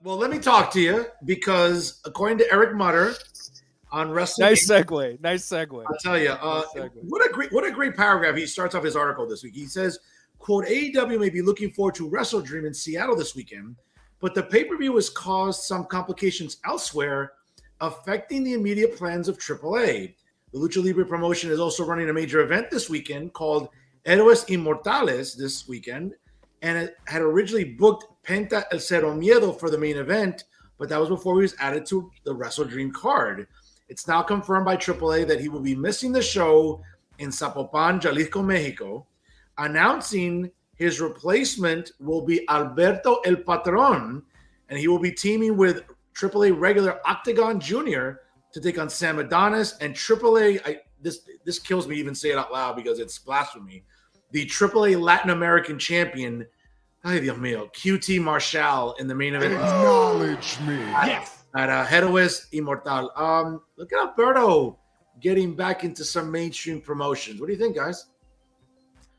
Well, let me talk to you because according to Eric Mutter on Wrestling, Nice segue. I'll tell you, what a great paragraph. He starts off his article this week. He says, "Quote: AEW may be looking forward to Wrestle Dream in Seattle this weekend, but the pay-per-view has caused some complications elsewhere, affecting the immediate plans of AAA. The Lucha Libre promotion is also running a major event this weekend called Héroes Inmortales this weekend, and it had originally booked Penta El Cero Miedo for the main event, but that was before he was added to the Wrestle Dream card. It's now confirmed by AAA that he will be missing the show in Zapopan, Jalisco, Mexico. Announcing his replacement will be Alberto El Patron, and he will be teaming with AAA regular Octagon Jr. to take on Sam Adonis and AAA. This kills me even say it out loud because it's blasphemy. The AAA Latin American champion, ay Dios mío, QT Marshall in the main event. Acknowledge me. Yes. At Héroes Inmortal. Look at Alberto getting back into some mainstream promotions. What do you think, guys?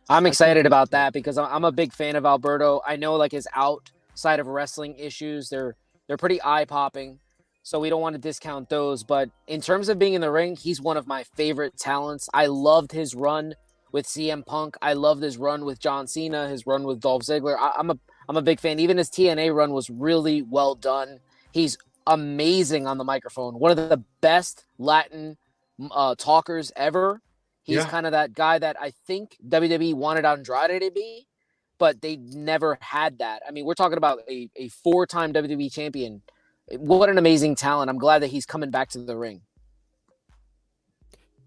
I'm excited about that because I'm a big fan of Alberto. I know like his outside of wrestling issues, they're pretty eye-popping, so we don't want to discount those. But in terms of being in the ring, he's one of my favorite talents. I loved his run with CM Punk. I loved his run with John Cena, his run with Dolph Ziggler. I'm a big fan. Even his TNA run was really well done. He's amazing on the microphone. One of the best Latin talkers ever. He's kind of that guy that I think WWE wanted Andrade to be, but they never had that. I mean, we're talking about a 4-time WWE champion. What an amazing talent. I'm glad that he's coming back to the ring.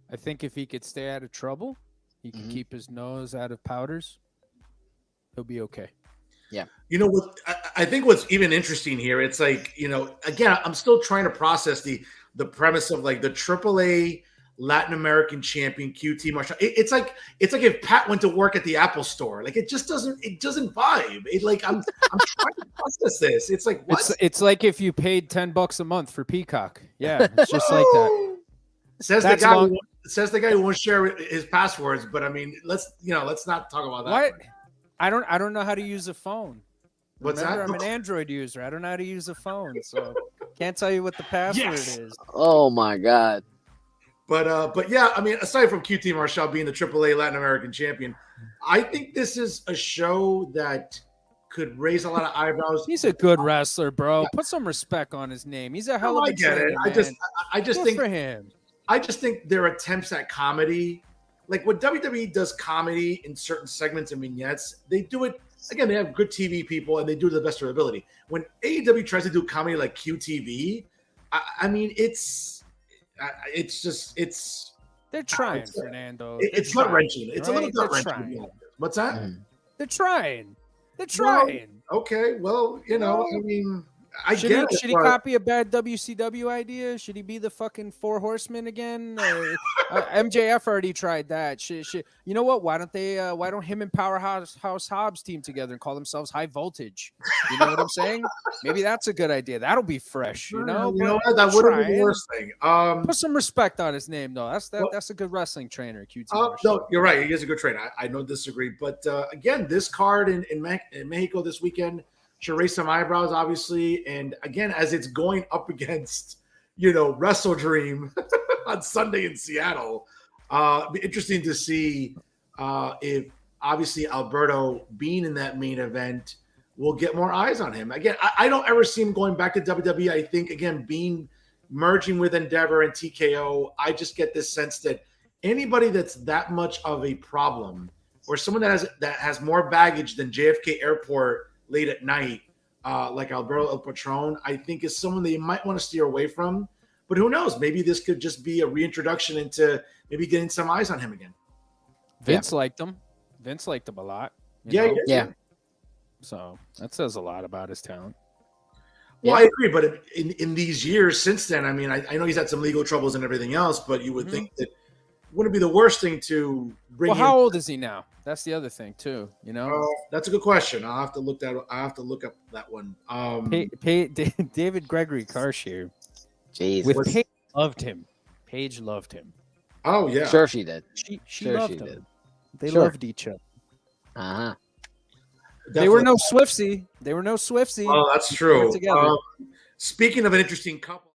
I think if he could stay out of trouble, he can keep his nose out of powders, he'll be okay. Yeah. You know what? I think what's even interesting here, it's like, you know, again, I'm still trying to process the premise of like the AAA Latin American champion QT Marshall. It's like if Pat went to work at the Apple store. Like it doesn't vibe. It like I'm trying to process this. It's like what? It's like if you paid $10 a month for Peacock. Yeah, it's just like that. Says the guy who won't share his passwords. But I mean, let's not talk about that. What? I don't know how to use a phone. What's Remember, that? I'm an Android user. I don't know how to use a phone, so can't tell you what the password is. Oh my God. But yeah, I mean, aside from QT Marshall being the AAA Latin American champion, I think this is a show that could raise a lot of eyebrows. He's a good wrestler, bro. Put some respect on his name. He's a hell of a trainer, man. I just Good think for him. I just think their attempts at comedy, like when WWE does comedy in certain segments and vignettes, they do it. Again, they have good TV people and they do it to the best of their ability. When AEW tries to do comedy like QTV, I mean, They're trying, Fernando. It's gut wrenching. It's a little gut wrenching. What's that? They're trying. They're trying. Well, okay. Well, I mean, Should he copy a bad WCW idea? Should he be the fucking Four Horsemen again? MJF already tried that. You know what? Why don't him and Powerhouse Hobbs team together and call themselves High Voltage? You know what I'm saying? Maybe that's a good idea. That'll be fresh. You know what? That wouldn't be the worst thing. Put some respect on his name, though. That's a good wrestling trainer. QT. No, you're right. He is a good trainer. I don't disagree. But again, this card in Mexico this weekend should raise some eyebrows, obviously. And again, as it's going up against, Wrestle Dream on Sunday in Seattle, be interesting to see if obviously Alberto being in that main event will get more eyes on him. Again, I don't ever see him going back to WWE. I think, again, merging with Endeavor and TKO, I just get this sense that anybody that's that much of a problem or someone that has more baggage than JFK Airport late at night, like Alberto El Patron, I think is someone that you might want to steer away from. But who knows? Maybe this could just be a reintroduction into maybe getting some eyes on him again. Vince liked him. Vince liked him a lot. Yeah. So that says a lot about his talent. Well, I agree. But in these years since then, I mean, I know he's had some legal troubles and everything else, but you would think that wouldn't be the worst thing to bring. Well, how old is he now? That's the other thing too. That's a good question. I'll have to look up that one. David Gregory Carshire. Jeez, Paige loved him. Paige loved him. Oh yeah, sure she did. She loved him. They loved each other. They were no Swiftsy. They were no Swiftsy. Oh, that's true. Together. Speaking of an interesting couple.